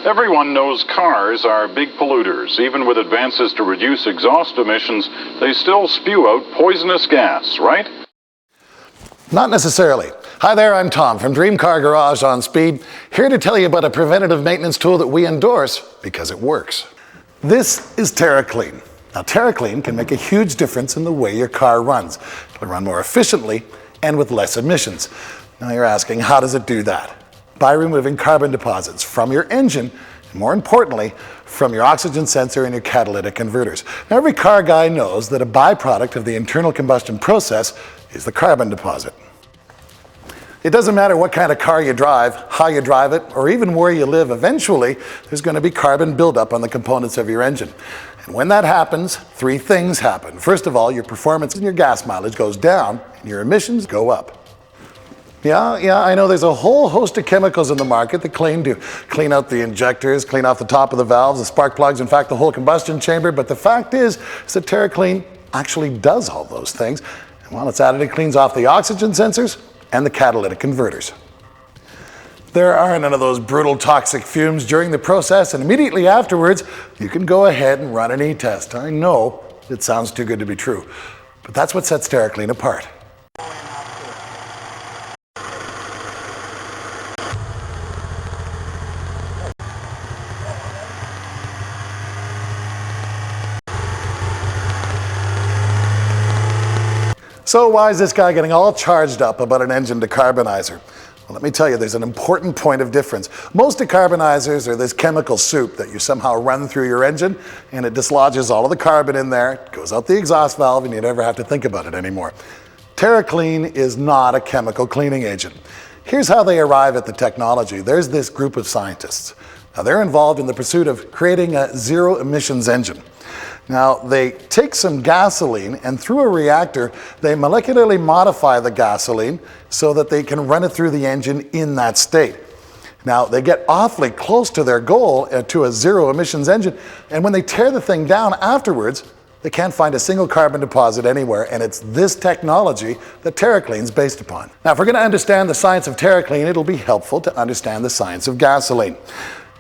Everyone knows cars are big polluters. Even with advances to reduce exhaust emissions, they still spew out poisonous gas, right? Not necessarily. Hi there, I'm Tom from Dream Car Garage on Speed, here to tell you about a preventative maintenance tool that we endorse because it works. This is Terraclean. Now, Terraclean can make a huge difference in the way your car runs. It'll run more efficiently and with less emissions. Now you're asking, how does it do that? By removing carbon deposits from your engine, and more importantly, from your oxygen sensor and your catalytic converters. Now, every car guy knows that a byproduct of the internal combustion process is the carbon deposit. It doesn't matter what kind of car you drive, how you drive it, or even where you live, eventually there's going to be carbon buildup on the components of your engine. And when that happens, three things happen. First of all, your performance and your gas mileage goes down, and your emissions go up. Yeah, I know there's a whole host of chemicals in the market that claim to clean out the injectors, clean off the top of the valves, the spark plugs, in fact, the whole combustion chamber. But the fact is that Terraclean actually does all those things. And while it's added, it cleans off the oxygen sensors and the catalytic converters. There are none of those brutal toxic fumes during the process, and immediately afterwards, you can go ahead and run an e-test. I know it sounds too good to be true, but that's what sets Terraclean apart. So why is this guy getting all charged up about an engine decarbonizer? Well, let me tell you, there's an important point of difference. Most decarbonizers are this chemical soup that you somehow run through your engine, and it dislodges all of the carbon in there, goes out the exhaust valve, and you never have to think about it anymore. Terraclean is not a chemical cleaning agent. Here's how they arrive at the technology. There's this group of scientists. Now, they're involved in the pursuit of creating a zero emissions engine. Now, they take some gasoline, and through a reactor, they molecularly modify the gasoline so that they can run it through the engine in that state. Now, they get awfully close to their goal, to a zero emissions engine, and when they tear the thing down afterwards, they can't find a single carbon deposit anywhere, and it's this technology that Terraclean is based upon. Now, if we're going to understand the science of Terraclean, it'll be helpful to understand the science of gasoline.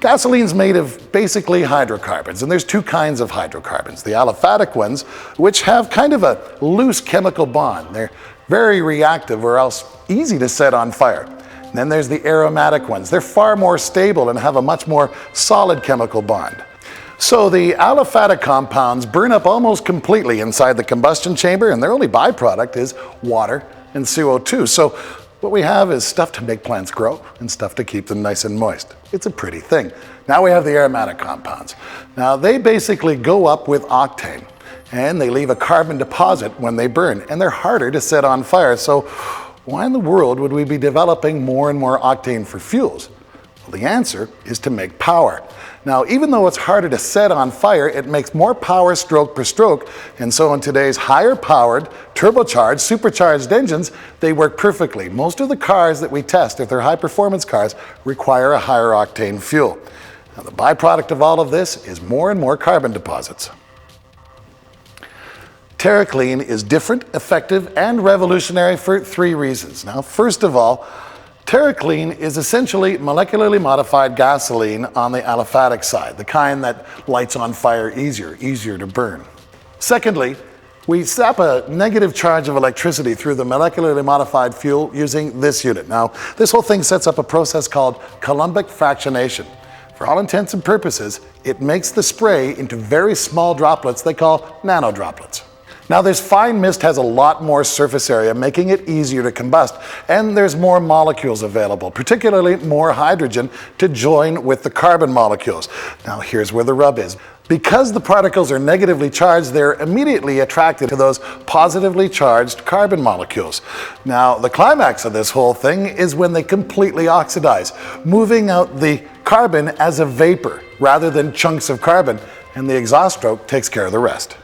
Gasoline's made of basically hydrocarbons, and there's two kinds of hydrocarbons. The aliphatic ones, which have kind of a loose chemical bond. They're very reactive or else easy to set on fire. And then there's the aromatic ones. They're far more stable and have a much more solid chemical bond. So the aliphatic compounds burn up almost completely inside the combustion chamber, and their only byproduct is water and CO2. So what we have is stuff to make plants grow and stuff to keep them nice and moist. It's a pretty thing. Now we have the aromatic compounds. Now they basically go up with octane, and they leave a carbon deposit when they burn, and they're harder to set on fire. So why in the world would we be developing more and more octane for fuels? Well, the answer is to make power. Now, even though it's harder to set on fire, it makes more power stroke per stroke, and so in today's higher powered, turbocharged, supercharged engines, they work perfectly. Most of the cars that we test, if they're high performance cars, require a higher octane fuel. Now, the byproduct of all of this is more and more carbon deposits. Terraclean is different, effective, and revolutionary for three reasons. Now, first of all, Terraclean is essentially molecularly modified gasoline on the aliphatic side, the kind that lights on fire easier to burn. Secondly, we zap a negative charge of electricity through the molecularly modified fuel using this unit. Now, this whole thing sets up a process called Coulombic fractionation. For all intents and purposes, it makes the spray into very small droplets they call nanodroplets. Now, this fine mist has a lot more surface area, making it easier to combust, and there's more molecules available, particularly more hydrogen to join with the carbon molecules. Now, here's where the rub is. Because the particles are negatively charged, they're immediately attracted to those positively charged carbon molecules. Now, the climax of this whole thing is when they completely oxidize, moving out the carbon as a vapor rather than chunks of carbon, and the exhaust stroke takes care of the rest.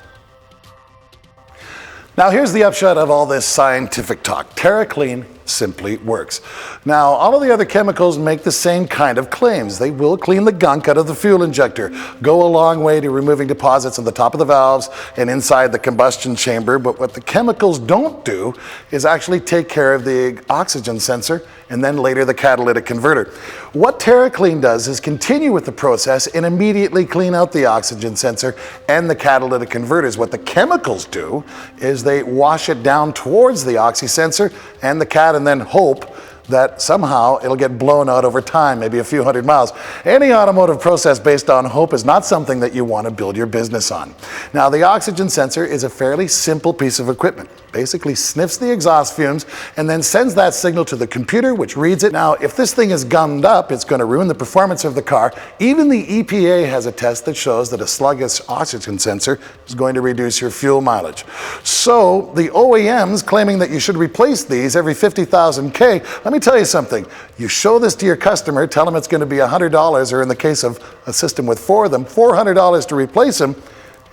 Now, here's the upshot of all this scientific talk. Terraclean simply works. Now, all of the other chemicals make the same kind of claims. They will clean the gunk out of the fuel injector, go a long way to removing deposits on the top of the valves and inside the combustion chamber, but what the chemicals don't do is actually take care of the oxygen sensor and then later the catalytic converter. What Terraclean does is continue with the process and immediately clean out the oxygen sensor and the catalytic converters. What the chemicals do is they wash it down towards the oxy sensor and the cat and then hope that somehow it'll get blown out over time, maybe a few hundred miles. Any automotive process based on hope is not something that you want to build your business on. Now, the oxygen sensor is a fairly simple piece of equipment. Basically sniffs the exhaust fumes and then sends that signal to the computer, which reads it. Now, if this thing is gummed up, it's going to ruin the performance of the car. Even the EPA has a test that shows that a sluggish oxygen sensor is going to reduce your fuel mileage. So the OEMs claiming that you should replace these every 50,000 K, let me tell you something. You show this to your customer, tell them it's going to be $100, or in the case of a system with 4 of them, $400 to replace them,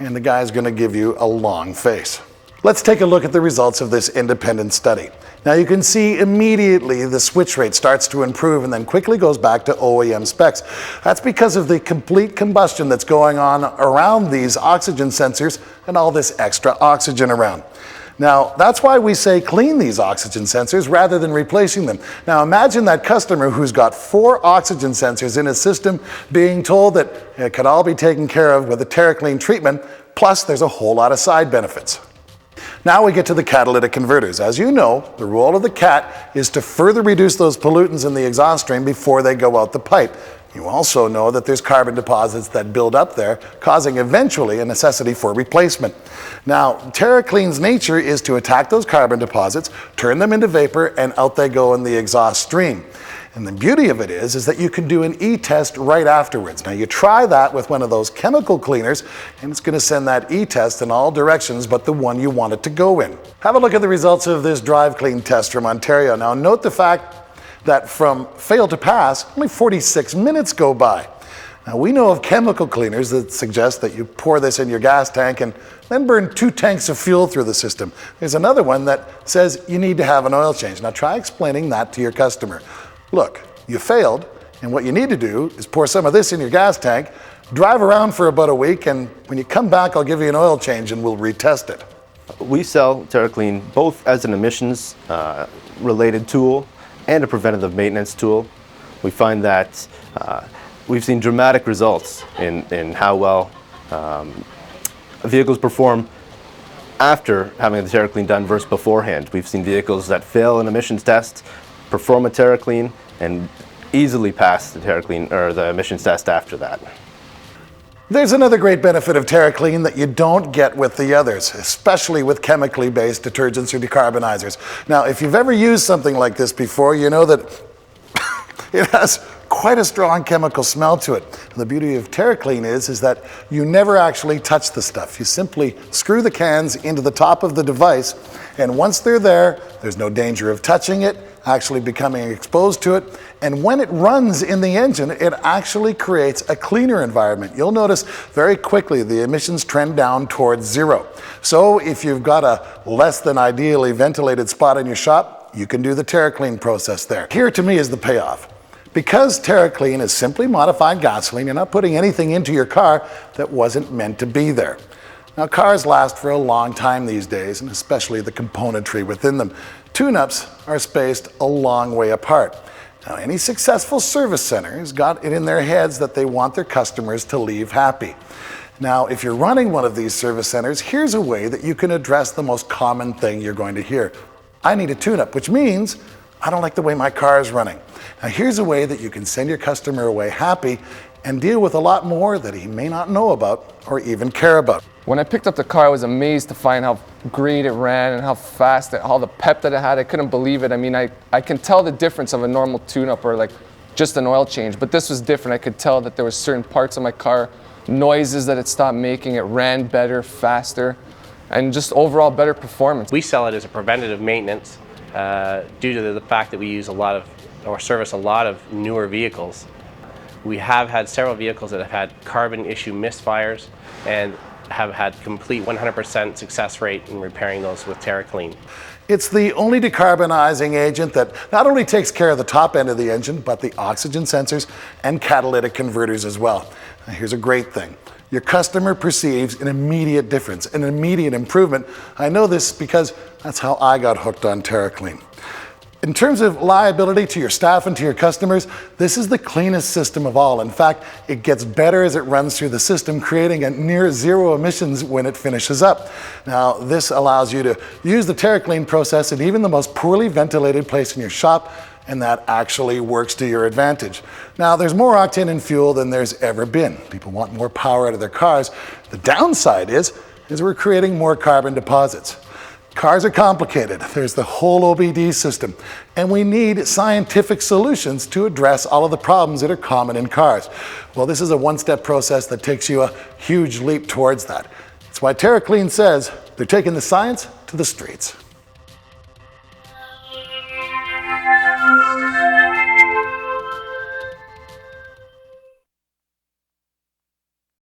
and the guy's going to give you a long face. Let's take a look at the results of this independent study. Now you can see immediately the switch rate starts to improve and then quickly goes back to OEM specs. That's because of the complete combustion that's going on around these oxygen sensors and all this extra oxygen around. Now, that's why we say clean these oxygen sensors rather than replacing them. Now, imagine that customer who's got 4 oxygen sensors in his system being told that it could all be taken care of with a Terraclean treatment, plus there's a whole lot of side benefits. Now we get to the catalytic converters. As you know, the role of the cat is to further reduce those pollutants in the exhaust stream before they go out the pipe. You also know that there's carbon deposits that build up there, causing eventually a necessity for replacement. Now, Terraclean's nature is to attack those carbon deposits, turn them into vapor, and out they go in the exhaust stream. And the beauty of it is that you can do an e-test right afterwards. Now you try that with one of those chemical cleaners, and it's going to send that e-test in all directions but the one you want it to go in. Have a look at the results of this Drive Clean test from Ontario. Now note the fact that from fail to pass, only 46 minutes go by. Now we know of chemical cleaners that suggest that you pour this in your gas tank and then burn 2 tanks of fuel through the system. There's another one that says you need to have an oil change. Now try explaining that to your customer. Look, you failed, and what you need to do is pour some of this in your gas tank, drive around for about a week, and when you come back, I'll give you an oil change and we'll retest it. We sell Terraclean both as an emissions related tool and a preventative maintenance tool. We find that we've seen dramatic results in how well vehicles perform after having the Terraclean done versus beforehand. We've seen vehicles that fail an emissions test, perform a Terraclean, and easily pass the Terraclean or the emissions test after that. There's another great benefit of Terraclean that you don't get with the others, especially with chemically based detergents or decarbonizers. Now, if you've ever used something like this before, you know that it has quite a strong chemical smell to it. And the beauty of Terraclean is that you never actually touch the stuff. You simply screw the cans into the top of the device, and once they're there, there's no danger of touching it, actually becoming exposed to it. And when it runs in the engine, it actually creates a cleaner environment. You'll notice very quickly the emissions trend down towards 0. So if you've got a less than ideally ventilated spot in your shop, you can do the Terraclean process there. Here to me is the payoff. Because Terraclean is simply modified gasoline, you're not putting anything into your car that wasn't meant to be there. Now, cars last for a long time these days, and especially the componentry within them. Tune-ups are spaced a long way apart. Now, any successful service center has got it in their heads that they want their customers to leave happy. Now, if you're running one of these service centers, here's a way that you can address the most common thing you're going to hear. I need a tune-up, which means I don't like the way my car is running. Now, here's a way that you can send your customer away happy and deal with a lot more that he may not know about or even care about. When I picked up the car, I was amazed to find how great it ran and how fast, all the pep that it had. I couldn't believe it. I mean, I can tell the difference of a normal tune-up or like just an oil change, but this was different. I could tell that there were certain parts of my car, noises that it stopped making. It ran better, faster, and just overall better performance. We sell it as a preventative maintenance due to the fact that we use or service a lot of newer vehicles. We have had several vehicles that have had carbon issue misfires and have had complete 100% success rate in repairing those with Terraclean. It's the only decarbonizing agent that not only takes care of the top end of the engine, but the oxygen sensors and catalytic converters as well. Now, here's a great thing. Your customer perceives an immediate difference, an immediate improvement. I know this because that's how I got hooked on Terraclean. In terms of liability to your staff and to your customers, this is the cleanest system of all. In fact, it gets better as it runs through the system, creating a near zero emissions when it finishes up. Now, this allows you to use the Terraclean process in even the most poorly ventilated place in your shop, and that actually works to your advantage. Now, there's more octane in fuel than there's ever been. People want more power out of their cars. The downside is we're creating more carbon deposits. Cars are complicated. There's the whole OBD system, and we need scientific solutions to address all of the problems that are common in cars. Well, this is a one-step process that takes you a huge leap towards that. That's why Terraclean says they're taking the science to the streets.